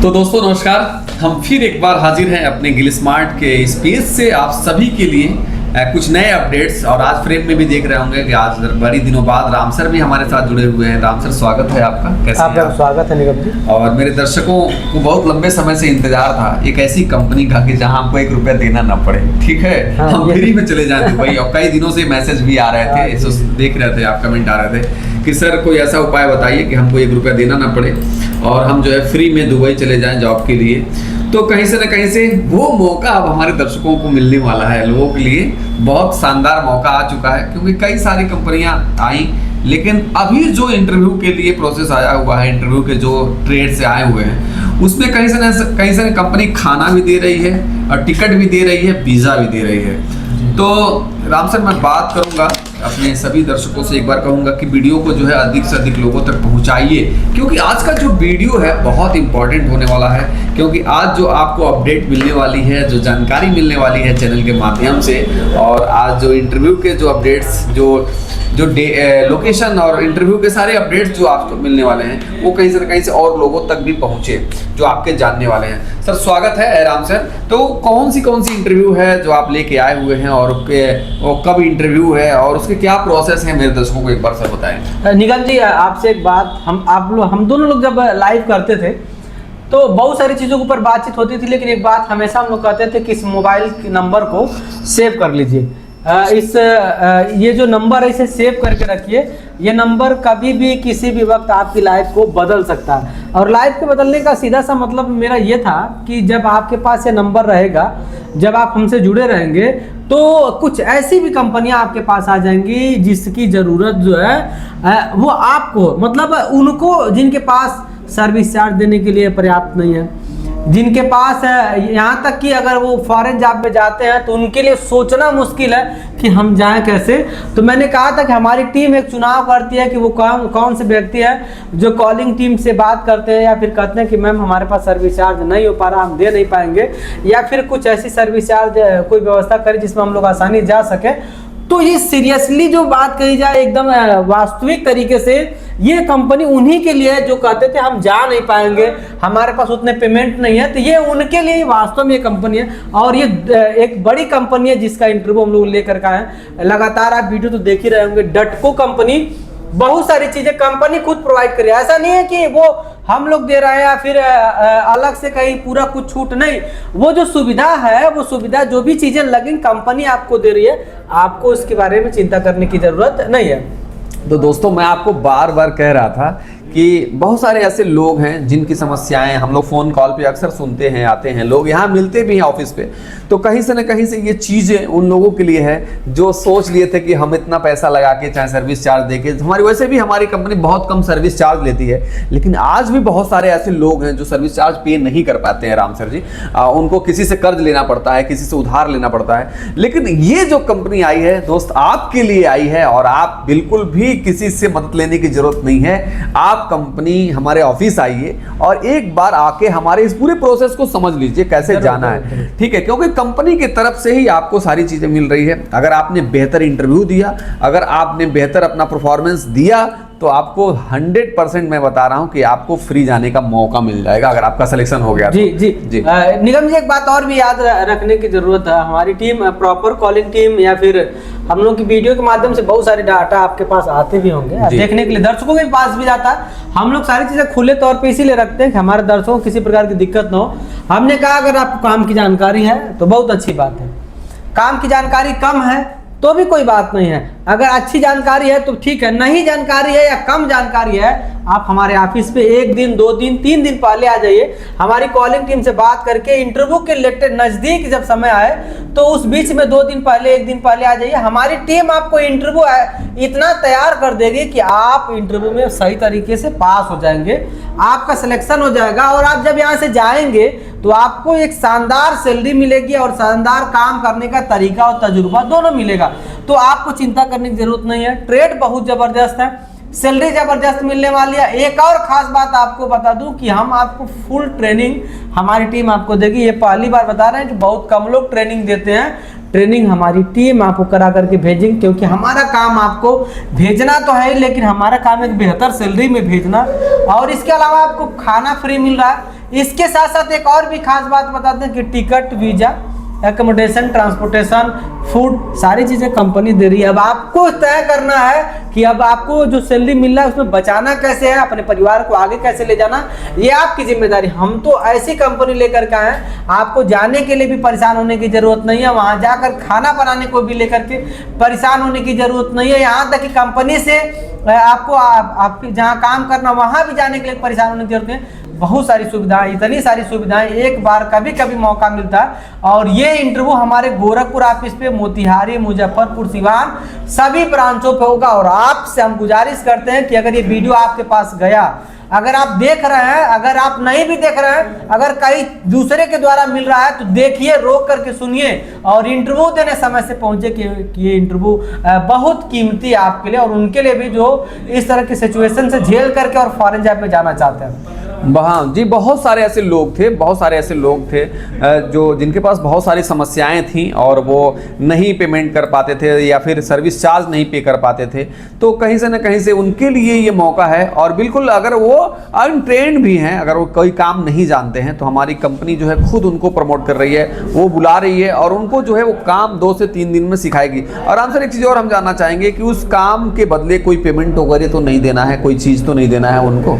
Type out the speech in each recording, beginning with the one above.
तो दोस्तों नमस्कार, हम फिर एक बार हाजिर हैं अपने गिल स्मार्ट के स्पेस से आप सभी के लिए कुछ नए अपडेट्स। और आज फ्रेम में भी देख रहे होंगे कि आज बड़ी दिनों बाद राम सर भी हमारे साथ जुड़े हुए हैं। राम सर स्वागत है आपका। कैसे आपका स्वागत है निगम जी। और मेरे दर्शकों को बहुत लंबे समय से इंतजार था एक ऐसी कंपनी का कि जहां हमको 1 रुपया देना ना पड़े, ठीक है। हाँ, हम फ्री में चले जाते भाई। और कई दिनों से मैसेज भी आ रहे थे, देख रहे थे आप, कमेंट आ रहे थे कि सर कोई ऐसा उपाय बताइए कि हमको 1 रुपया देना ना पड़े और हम जो है फ्री में दुबई चले जाएं जॉब के लिए। तो कहीं से न कहीं से वो मौका अब हमारे दर्शकों को मिलने वाला है। लोगों के लिए बहुत शानदार मौका आ चुका है, क्योंकि कई सारी कंपनियां आई, लेकिन अभी जो इंटरव्यू के लिए प्रोसेस आया हुआ है, इंटरव्यू के जो ट्रेड से आए हुए हैं, उसमें कहीं से न कंपनी खाना भी दे रही है और टिकट भी दे रही है, वीज़ा भी दे रही है। तो राम सर, मैं बात करूंगा अपने सभी दर्शकों से, एक बार कहूंगा कि वीडियो को जो है अधिक से अधिक लोगों तक पहुंचाइए, क्योंकि आज का जो वीडियो है बहुत इंपॉर्टेंट होने वाला है। क्योंकि आज जो आपको अपडेट मिलने वाली है, जो जानकारी मिलने वाली है चैनल के माध्यम से, और आज जो इंटरव्यू के जो अपडेट्स, जो लोकेशन और इंटरव्यू के सारे अपडेट्स जो आपको मिलने वाले हैं, वो कहीं से कहीं से और लोगों तक भी पहुंचे जो आपके जानने वाले हैं। सर स्वागत है राम सर। तो कौन सी इंटरव्यू है जो आप लेके आए हुए हैं, और वो कब इंटरव्यू है और उसके क्या प्रोसेस है, मेरे दर्शकों को एक बार सर बताएं। निगम जी, आपसे एक बात, हम दोनों लोग जब लाइव करते थे तो बहुत सारी चीज़ों के ऊपर बातचीत होती थी, लेकिन एक बात हमेशा हम लोग कहते थे कि इस मोबाइल नंबर को सेव कर लीजिए। ये जो नंबर है इसे सेव करके रखिए। ये नंबर कभी भी किसी भी वक्त आपकी लाइफ को बदल सकता है। और लाइफ के बदलने का सीधा सा मतलब मेरा ये था कि जब आपके पास ये नंबर रहेगा, जब आप हमसे जुड़े रहेंगे, तो कुछ ऐसी भी कंपनियां आपके पास आ जाएंगी जिसकी ज़रूरत जो है वो आपको, मतलब उनको, जिनके पास सर्विस चार्ज देने के लिए पर्याप्त नहीं है, जिनके पास यहाँ तक कि अगर वो फॉरेन जॉब में जाते हैं तो उनके लिए सोचना मुश्किल है कि हम जाएं कैसे। तो मैंने कहा था कि हमारी टीम एक चुनाव करती है कि वो कौन से व्यक्ति है जो कॉलिंग टीम से बात करते हैं या फिर कहते हैं कि मैम हमारे पास सर्विस चार्ज नहीं हो पा रहा, हम दे नहीं पाएंगे, या फिर कुछ ऐसी सर्विस चार्ज कोई व्यवस्था करें जिसमें हम लोग आसानी जा सके। तो ये सीरियसली जो बात कही जाए, एकदम वास्तविक तरीके से, ये कंपनी उन्हीं के लिए है जो कहते थे हम जा नहीं पाएंगे, हमारे पास उतने पेमेंट नहीं है। तो ये उनके लिए वास्तव में ये कंपनी है, और ये एक बड़ी कंपनी है जिसका इंटरव्यू हम लोग लेकर के आए हैं। लगातार आप वीडियो तो देख ही रहे होंगे। डटको कंपनी बहुत सारी चीजें कंपनी खुद प्रोवाइड करे, ऐसा नहीं है कि वो हम लोग दे रहे हैं या फिर अलग से कहीं पूरा कुछ छूट नहीं। वो जो सुविधा है, वो सुविधा जो भी चीजें लगी कंपनी आपको दे रही है, आपको इसके बारे में चिंता करने की जरूरत नहीं है। तो दोस्तों, मैं आपको बार बार कह रहा था कि बहुत सारे ऐसे लोग हैं जिनकी समस्याएं हम लोग फ़ोन कॉल पे अक्सर सुनते हैं, आते हैं, लोग यहाँ मिलते भी हैं ऑफिस पे। तो कहीं से न कहीं से ये चीज़ें उन लोगों के लिए है जो सोच लिए थे कि हम इतना पैसा लगा के, चाहे सर्विस चार्ज दे के, हमारी वैसे भी हमारी कंपनी बहुत कम सर्विस चार्ज लेती है, लेकिन आज भी बहुत सारे ऐसे लोग हैं जो सर्विस चार्ज पे नहीं कर पाते हैं राम सर जी। उनको किसी से कर्ज लेना पड़ता है, किसी से उधार लेना पड़ता है। लेकिन ये जो कंपनी आई है दोस्त, आपके लिए आई है, और आप बिल्कुल भी किसी से मदद लेने की जरूरत नहीं है। आप कंपनी हमारे ऑफिस आइए और एक बार आके हमारे इस पूरे प्रोसेस को समझ लीजिए कैसे जाना है, ठीक है। क्योंकि कंपनी की तरफ से ही आपको सारी चीजें मिल रही है। अगर आपने बेहतर इंटरव्यू दिया, अगर आपने बेहतर अपना परफॉर्मेंस दिया, तो आपको 100% मैं बता रहा हूं कि आपको फ्री जाने का मौका मिल जाएगा अगर आपका सिलेक्शन हो गया। जी जी जी। निगम जी, एक बात और भी याद रखने की जरूरत है। हमारी टीम प्रॉपर कॉलिंग टीम, या फिर हम लोग की वीडियो के माध्यम से बहुत सारे डाटा आपके पास आते भी होंगे देखने के लिए, दर्शकों के पास भी जाता है। हम लोग सारी चीजें खुले तौर पे इसीलिए रखते हैं कि हमारे दर्शकों को किसी प्रकार की दिक्कत ना हो। हमने कहा अगर आपको काम की जानकारी है तो बहुत अच्छी बात है, काम की जानकारी कम है तो भी कोई बात नहीं है। अगर अच्छी जानकारी है तो ठीक है, नहीं जानकारी है या कम जानकारी है, आप हमारे ऑफिस पे 1 दिन, 2 दिन, 3 दिन पहले आ जाइए। हमारी कॉलिंग टीम से बात करके इंटरव्यू के रिलेटेड नज़दीक जब समय आए तो उस बीच में 2 दिन पहले, 1 दिन पहले आ जाइए। हमारी टीम आपको इंटरव्यू इतना तैयार कर देगी कि आप इंटरव्यू में सही तरीके से पास हो जाएंगे, आपका सिलेक्शन हो जाएगा, और आप जब यहाँ से जाएंगे तो आपको एक शानदार सैलरी मिलेगी और शानदार काम करने का तरीका और तजुर्बा दोनों मिलेगा। तो आपको चिंता करने की जरूरत नहीं है। ट्रेड बहुत जबरदस्त है, सैलरी जबरदस्त मिलने वाली है। एक और खास बात आपको बता दूं कि हम आपको फुल ट्रेनिंग हमारी टीम आपको देगी। ये पहली बार बता रहे हैं कि बहुत कम लोग ट्रेनिंग देते हैं। ट्रेनिंग हमारी टीम आपको करा करके भेजेंगे, क्योंकि हमारा काम आपको भेजना तो है, लेकिन हमारा काम एक बेहतर सैलरी में भेजना। और इसके अलावा आपको खाना फ्री मिल रहा है। इसके साथ साथ एक और भी खास बात बताते हैं कि ticket, visa, accommodation, transportation, food, सारी चीज़ें कंपनी दे रही है। अब आपको तय करना है कि अब आपको जो सैलरी मिल रहा है उसमें बचाना कैसे है, अपने परिवार को आगे कैसे ले जाना, ये आपकी जिम्मेदारी। हम तो ऐसी कंपनी लेकर के आए हैं, आपको जाने के लिए भी परेशान होने की ज़रूरत नहीं है, वहाँ जाकर खाना बनाने को भी लेकर के परेशान होने की ज़रूरत नहीं है। यहाँ तक कि कंपनी से आपको आपके जहाँ काम करना वहाँ भी जाने के लिए परेशान होने की जरूरत नहीं। बहुत सारी सुविधाएं, इतनी सारी सुविधाएं, एक बार कभी कभी मौका मिलता है। और ये इंटरव्यू हमारे गोरखपुर ऑफिस पे, मोतिहारी, मुजफ्फरपुर, सिवान सभी ब्रांचों पे होगा। और आपसे हम गुजारिश करते हैं कि अगर ये वीडियो आपके पास गया, अगर आप देख रहे हैं, अगर आप नहीं भी देख रहे हैं, अगर कहीं दूसरे के द्वारा मिल रहा है तो देखिए, रोक करके सुनिए और इंटरव्यू देने समय से पहुंचे कि ये इंटरव्यू बहुत कीमती है आपके लिए और उनके लिए भी जो इस तरह की सिचुएशन से झेल करके और फॉरेन जॉब में जाना चाहते हैं। हाँ जी, बहुत सारे ऐसे लोग थे जो जिनके पास बहुत सारी समस्याएं थीं और वो नहीं पेमेंट कर पाते थे या फिर सर्विस चार्ज नहीं पे कर पाते थे। तो कहीं से न कहीं से उनके लिए ये मौका है। और बिल्कुल अगर वो अनट्रेंड भी हैं, अगर वो कोई काम नहीं जानते हैं, तो हमारी कंपनी जो है खुद उनको प्रमोट कर रही है, वो बुला रही है और उनको जो है वो काम 2 से 3 दिन में सिखाएगी। और आंसर एक चीज़ और हम जानना चाहेंगे कि उस काम के बदले कोई पेमेंट वगैरह तो नहीं देना है, कोई चीज़ तो नहीं देना है उनको?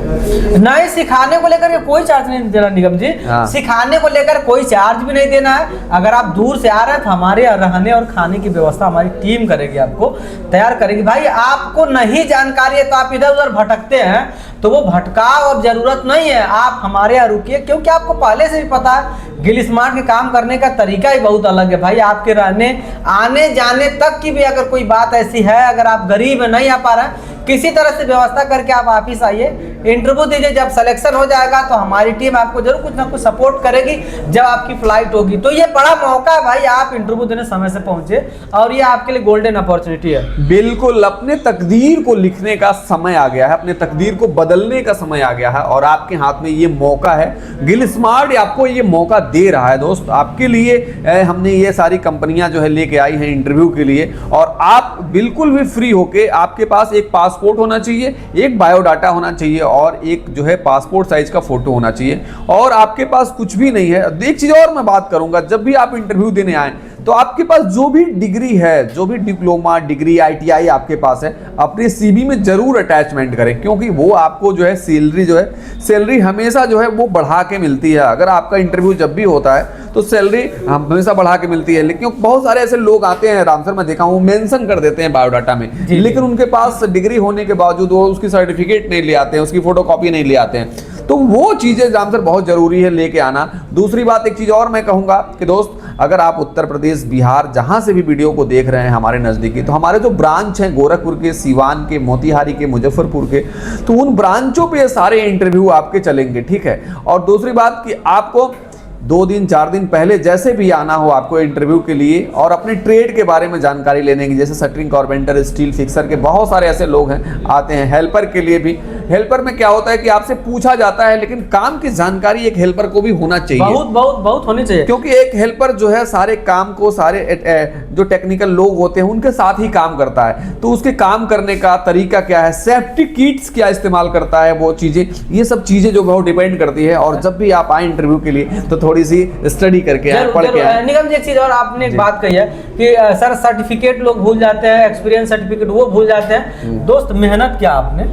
नहीं, सिखाने को लेकर कोई चार्ज नहीं देना निगम जी। हाँ। सिखाने को लेकर कोई चार्ज भी नहीं देना है। अगर आप दूर से आ रहे हैं तो हमारे रहने और खाने की व्यवस्था हमारी टीम करेगी, आपको तैयार करेगी। भाई आपको नहीं जानकारी है तो आप इधर उधर भटकते हैं, तो वो भटकाव और जरूरत नहीं है। आप हमारे यहाँ रुकिए, क्योंकि आपको पहले से भी पता है गिल स्मार्ट के काम करने का तरीका ही बहुत अलग है। भाई आपके रहने आने जाने तक की भी अगर कोई बात ऐसी है, अगर आप गरीब नहीं आ पा रहे हैं, किसी तरह से व्यवस्था करके आप ऑफिस आइए, इंटरव्यू दीजिए। जब सिलेक्शन हो जाएगा तो हमारी टीम आपको जरूर कुछ ना कुछ सपोर्ट करेगी जब आपकी फ्लाइट होगी। तो ये बड़ा मौका है भाई, आप इंटरव्यू देने समय से पहुंचे और ये आपके लिए गोल्डन अपॉर्चुनिटी है। बिल्कुल, अपने तकदीर को लिखने का समय आ गया है, अपने तकदीर को बदलने का समय आ गया है और आपके हाथ में ये मौका है। गिल स्मार्ट आपको ये मौका दे रहा है दोस्त। आपके लिए हमने ये सारी कंपनियां जो है लेके आई हैं इंटरव्यू के लिए, और आप बिल्कुल भी फ्री होके, आपके पास एक पासपोर्ट होना चाहिए, एक बायोडाटा होना चाहिए और एक जो है पासपोर्ट साइज का फोटो होना चाहिए, और आपके पास कुछ भी नहीं है। एक चीज और मैं बात करूंगा, जब भी आप इंटरव्यू देने आए तो आपके पास जो भी डिग्री है, जो भी डिप्लोमा, डिग्री, ITI आपके पास है, अपने CV में जरूर अटैचमेंट करें, क्योंकि वो आपको जो है सैलरी हमेशा जो है वो बढ़ा के मिलती है। अगर आपका इंटरव्यू जब भी होता है तो सैलरी हमेशा बढ़ा के मिलती है। लेकिन बहुत सारे ऐसे लोग आते हैं राम सर, मैं देखा हूँ, मेंशन कर देते हैं बायोडाटा में, लेकिन उनके पास डिग्री होने के बावजूद वो उसकी सर्टिफिकेट नहीं ले आते हैं, उसकी फोटोकॉपी नहीं ले आते हैं। तो वो चीज़ें राम सर बहुत ज़रूरी है लेके आना। दूसरी बात, एक चीज़ और मैं कहूँगा कि दोस्त, अगर आप उत्तर प्रदेश, बिहार, जहाँ से भी वीडियो को देख रहे हैं हमारे नज़दीकी, तो हमारे जो ब्रांच हैं गोरखपुर के, सिवान के, मोतिहारी के, मुजफ्फरपुर के, तो उन ब्रांचों पे सारे इंटरव्यू आपके चलेंगे, ठीक है। और दूसरी बात कि आपको 2 दिन 4 दिन पहले जैसे भी आना हो आपको इंटरव्यू के लिए, और अपने ट्रेड के बारे में जानकारी लेने की, जैसे शटरिंग, कारपेंटर, स्टील फिक्सर के बहुत सारे ऐसे लोग हैं आते हैं। हेल्पर के लिए भी, हेल्पर में क्या होता है कि आपसे पूछा जाता है, लेकिन काम की जानकारी एक हेल्पर को भी होना चाहिए, बहुत होनी चाहिए। क्योंकि एक हेल्पर जो है सारे काम को, सारे जो टेक्निकल लोग होते हैं उनके साथ ही काम करता है। तो उसके काम करने का तरीका क्या है, सेफ्टी किट्स क्या इस्तेमाल करता है, वो चीजें, ये सब चीजें जो बहुत डिपेंड करती है। और जब भी आप आए इंटरव्यू के लिए तो थोड़ी सी स्टडी करके आए, पढ़ के आए। निगम जी, एक चीज और आपने एक बात कही है कि सर सर्टिफिकेट लोग भूल जाते हैं, एक्सपीरियंस सर्टिफिकेट वो भूल जाते हैं। दोस्त, मेहनत किया आपने,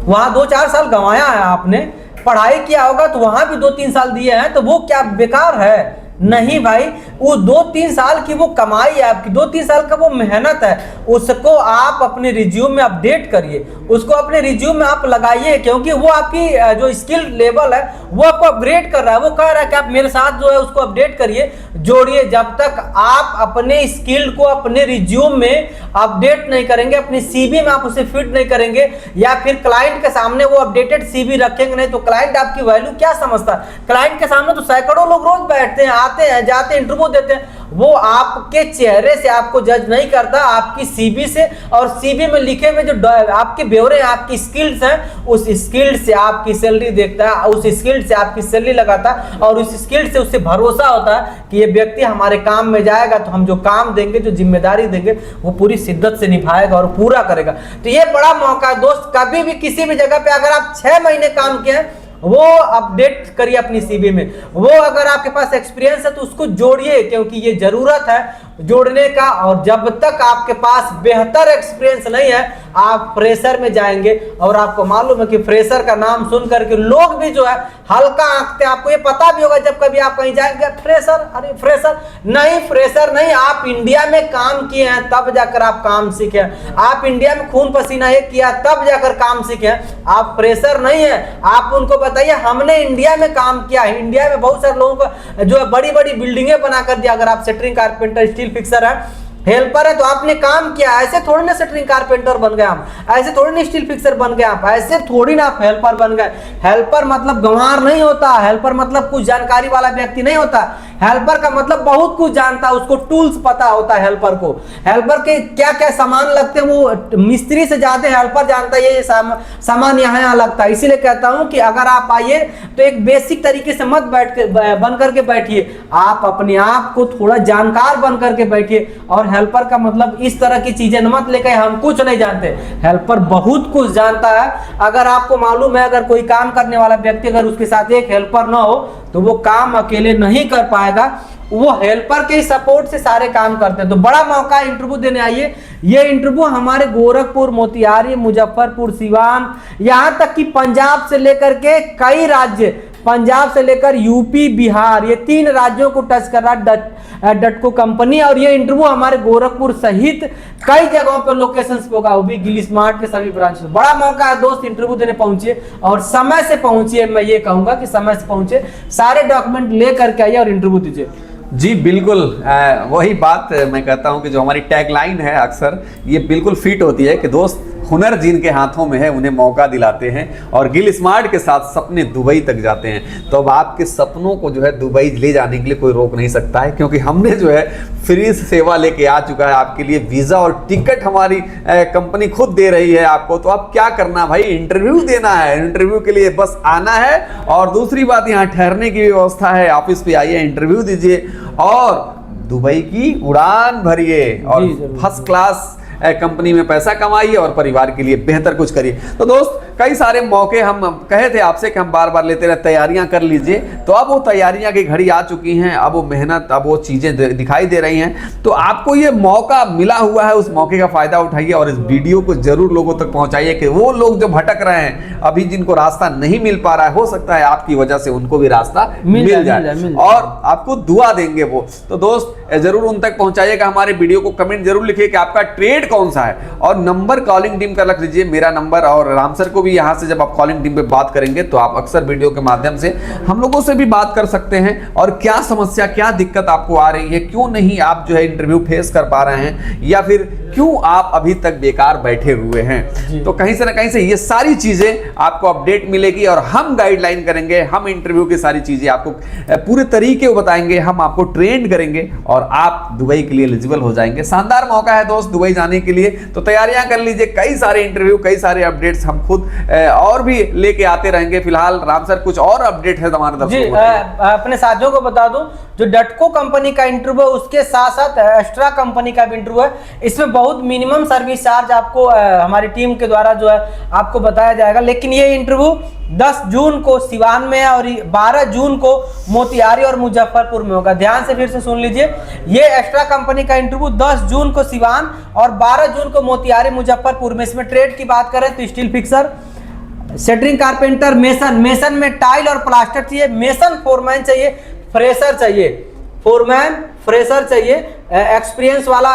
वहाँ 2-4 साल गंवाया है आपने, पढ़ाई किया होगा तो वहां भी 2-3 साल दिए हैं, तो वो क्या बेकार है? नहीं भाई, वो 2-3 साल की वो कमाई है आपकी, 2-3 साल का वो मेहनत है, उसको आप अपने रिज्यूम में अपडेट करिए, उसको अपने रिज्यूम में आप लगाइए, क्योंकि वो आपकी जो स्किल लेवल है वो आपको अपग्रेड कर रहा है। वो कह रहा है कि आप मेरे साथ जो है उसको अपडेट करिए, जोड़िए। जब तक आप अपने स्किल को अपने रिज्यूम में अपडेट नहीं करेंगे, अपनी CV में आप उसे फिट नहीं करेंगे, या फिर क्लाइंट के सामने वो अपडेटेड CV रखेंगे नहीं, तो क्लाइंट आपकी वैल्यू क्या समझता है? क्लाइंट के सामने तो सैकड़ों लोग रोज बैठते हैं, आते हैं, जाते हैं, इंटरव्यू देते हैं। वो आपके चेहरे से आपको जज नहीं करता, आपकी CV से, और CV में लिखे हुए जो आपके ब्यौरे, आपकी स्किल्स हैं, उस स्किल से आपकी सैलरी देखता है, उस स्किल से आपकी सैलरी लगाता है, और उस स्किल से उससे भरोसा होता है कि ये व्यक्ति हमारे काम में जाएगा तो हम जो काम देंगे, जो जिम्मेदारी देंगे, वो पूरी शिद्दत से निभाएगा और पूरा करेगा। तो ये बड़ा मौका है दोस्त। कभी भी किसी भी जगह पे अगर आप 6 महीने काम किए हैं, वो अपडेट करिए अपनी सीवी में। वो अगर आपके पास एक्सपीरियंस है तो उसको जोड़िए, क्योंकि ये जरूरत है जोड़ने का। और जब तक आपके पास बेहतर एक्सपीरियंस नहीं है आप फ्रेशर में जाएंगे, और आपको मालूम है कि फ्रेशर का नाम सुन करके लोग भी जो है हल्का आंकते हैं। आपको ये पता भी होगा जब कभी आप कहीं जाएंगे फ्रेशर, अरे फ्रेशर नहीं, फ्रेशर नहीं। आप इंडिया में काम किए हैं तब जाकर आप काम सीखे, आप इंडिया में खून पसीना एक किया तब जाकर काम सीखे, आप फ्रेशर नहीं है। आप उनको बताइए हमने इंडिया में काम किया है, इंडिया में बहुत सारे लोगों को जो है बड़ी बड़ी बिल्डिंगें बना कर दिया। अगर आप सेटरिंग कारपेंटर, स्टील फिक्सर है, हेल्पर है, तो आपने काम किया। ऐसे थोड़ी ना सेटरिंग कारपेंटर बन गए आप, ऐसे थोड़ी ना स्टील फिक्सर बन गए आप, ऐसे थोड़ी ना आप हेल्पर बन गए। हेल्पर मतलब गंवार नहीं होता, हेल्पर मतलब कुछ जानकारी वाला व्यक्ति नहीं होता। हेल्पर का मतलब बहुत कुछ जानता है, उसको टूल्स पता होता है हेल्पर को। हेल्पर के क्या क्या सामान लगते हैं वो मिस्त्री से ज्यादा हेल्पर जानता है ये सामान यहाँ लगता है। इसीलिए कहता हूं कि अगर आप आइए तो एक बेसिक तरीके से मत बैठ के बन करके बैठिए, आप अपने आप को थोड़ा जानकार बन करके बैठिए। और हेल्पर का मतलब इस तरह की चीजें मत लेके हम कुछ नहीं जानते, हेल्पर बहुत कुछ जानता है। अगर आपको मालूम है अगर कोई काम करने वाला व्यक्ति अगर उसके साथ एक हेल्पर ना हो तो वो काम अकेले नहीं कर पाएगा, वो हेल्पर के सपोर्ट से सारे काम करते हैं। तो बड़ा मौका है, इंटरव्यू देने आइए। ये इंटरव्यू हमारे गोरखपुर, मोतिहारी, मुजफ्फरपुर, सिवान, यहाँ तक कि पंजाब से लेकर के कई राज्य, पंजाब से लेकर यूपी, बिहार, ये 3 राज्यों को टच कर रहा डटको कंपनी। और ये इंटरव्यू हमारे गोरखपुर सहित कई जगहों पर लोकेशंस पे होगा, वो भी गिल स्मार्ट के सभी ब्रांच। बड़ा मौका है दोस्त, इंटरव्यू देने पहुंचिए और समय से पहुंचिए। मैं ये कहूंगा कि समय से पहुंचे, सारे डॉक्यूमेंट ले करके आइए और इंटरव्यू दीजिए। जी बिल्कुल, वही बात मैं कहता हूं कि जो हमारी टैगलाइन है अक्सर ये बिल्कुल फिट होती है कि दोस्त हुनर जिनके हाथों में है उन्हें मौका दिलाते हैं, और गिल स्मार्ट के साथ सपने दुबई तक जाते हैं। तो अब आपके सपनों को जो है दुबई ले जाने के लिए कोई रोक नहीं सकता है, क्योंकि हमने जो है फ्री सेवा लेके आ चुका है आपके लिए। वीज़ा और टिकट हमारी कंपनी खुद दे रही है आपको। तो अब क्या करना भाई, इंटरव्यू देना है। इंटरव्यू के लिए बस आना है, और दूसरी बात यहाँ ठहरने की व्यवस्था है। ऑफिस पे आइए, इंटरव्यू दीजिए और दुबई की उड़ान भरिए और फर्स्ट क्लास कंपनी में पैसा कमाइए और परिवार के लिए बेहतर कुछ करिए। तो दोस्त कई सारे मौके हम कहे थे आपसे कि हम बार बार लेते रहे, तैयारियां कर लीजिए। तो अब वो तैयारियां की घड़ी आ चुकी हैं, अब वो मेहनत, अब वो चीज़ें दिखाई दे रही हैं। तो आपको ये मौका मिला हुआ है, उस मौके का फ़ायदा उठाइए और इस वीडियो को ज़रूर लोगों तक पहुँचाइए कि वो लोग जो भटक रहे हैं, अभी जिनको रास्ता नहीं मिल पा रहा है, हो सकता है आपकी वजह से उनको भी रास्ता मिल जाए और आपको दुआ देंगे वो। तो दोस्त ज़रूर उन तक पहुँचाइएगा। हमारे वीडियो को कमेंट जरूर लिखिए कि आपका ट्रेड कौन सा है, और नंबर कॉलिंग टीम का रख लीजिए, मेरा नंबर, और राम सर को भी यहाँ से जब आप कॉलिंग टीम पे बात करेंगे तो आप अक्सर वीडियो के माध्यम से हम लोगों से भी बात कर सकते हैं। और क्या समस्या, क्या दिक्कत आपको आ रही है, क्यों नहीं आप जो है इंटरव्यू फेस कर पा रहे हैं, या फिर क्यों आप अभी तक बेकार बैठे हुए हैं, तो कहीं से ना कहीं से ये सारी चीजें आपको अपडेट मिलेगी और हम गाइडलाइन करेंगे। हम इंटरव्यू की सारी चीजें आपको पूरे तरीके बताएंगे, हम आपको ट्रेन करेंगे और आप दुबई के लिए एलिजिबल हो जाएंगे। शानदार मौका है दोस्त दुबई जाने के लिए, तो तैयारियां कर लीजिए। कई सारे इंटरव्यू, कई सारे अपडेट्स हम खुद और भी लेके आते रहेंगे। फिलहाल राम सर कुछ और अपडेट है हमारे तरफ से? अपने साथियों को बता दूं, जो डटको कंपनी का इंटरव्यू है उसके साथ साथ एक्स्ट्रा कंपनी का भी इंटरव्यू है। इसमें बहुत मिनिमम सर्विस चार्ज आपको हमारी टीम के द्वारा जो है आपको बताया जाएगा। लेकिन ये इंटरव्यू 10 जून को सिवान में और 12 जून को मोतिहारी और मुजफ्फरपुर में होगा। ध्यान से फिर से सुन लीजिए, ये एक्स्ट्रा कंपनी का इंटरव्यू 10 जून को सिवान और 12 जून को मोतिहारी मुजफ्फरपुर में। इसमें ट्रेड की बात करें तो स्टील फिक्सर, सेटरिंग कारपेंटर, मेसन में टाइल और प्लास्टर चाहिए, मेसन फोरमैन चाहिए, फ्रेशर चाहिए, फोरमैन फ्रेशर चाहिए, एक्सपीरियंस वाला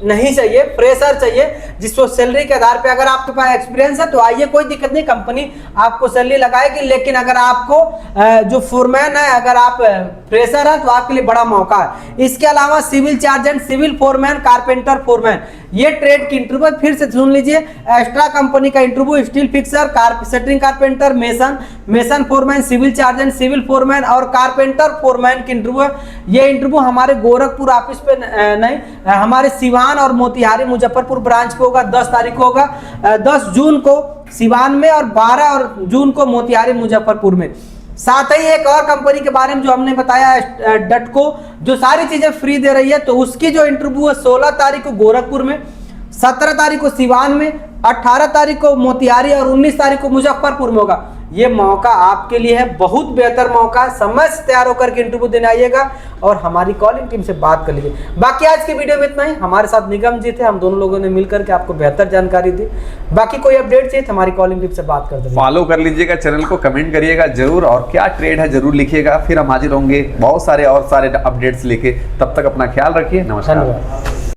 नहीं चाहिए, फ्रेशर चाहिए, जिसको सैलरी के आधार पे अगर आपके पास एक्सपीरियंस है तो आइए, कोई दिक्कत नहीं, कंपनी आपको सैलरी लगाएगी। लेकिन अगर आपको जो फोरमैन है, अगर आप फ्रेशर है तो आपके लिए बड़ा मौका है। इसके अलावा civil चार्जेंट, civil foreman, carpenter foreman, ये ट्रेड की इंटरव्यू फिर से सुन लीजिए। एक्स्ट्रा कंपनी का इंटरव्यू स्टील फिक्सर, सेटरिंग carpenter, mason foreman, civil चार्जेंट, civil foreman और कारपेंटर फोरमैन की इंटरव्यू है। ये इंटरव्यू हमारे गोरखपुर ऑफिस पे नहीं, हमारे सिवान और मोतिहारी मुजफ्फरपुर ब्रांच पे होगा। 10 तारीख को होगा, 10 जून को सिवान में और 12 और जून को मोतिहारी मुजफ्फरपुर में। साथ ही एक और कंपनी के बारे में जो हमने बताया डटको, जो सारी चीजें फ्री दे रही है, तो उसकी जो इंटरव्यू है 16 तारीख को गोरखपुर में, 17 तारीख को सिवान में, 18 तारीख को मोतिहारी और 19 तारीख को मुजफ्फरपुर में होगा। ये मौका आपके लिए है, बहुत बेहतर मौका, समय से तैयार होकर के इंटरव्यू देने आइएगा और हमारी कॉलिंग टीम से बात कर लीजिए। बाकी आज की वीडियो में इतना ही। हमारे साथ निगम जी थे, हम दोनों लोगों ने मिलकर के आपको बेहतर जानकारी दी। बाकी कोई अपडेट चाहिए तो हमारी कॉलिंग टीम से बात कर दीजिए। फॉलो कर लीजिएगा चैनल को, कमेंट करिएगा जरूर, और क्या ट्रेड है जरूर लिखिएगा। फिर हम हाजिर होंगे बहुत सारे और सारे अपडेट्स लेके। तब तक अपना ख्याल रखिए। नमस्कार। धन्यवाद।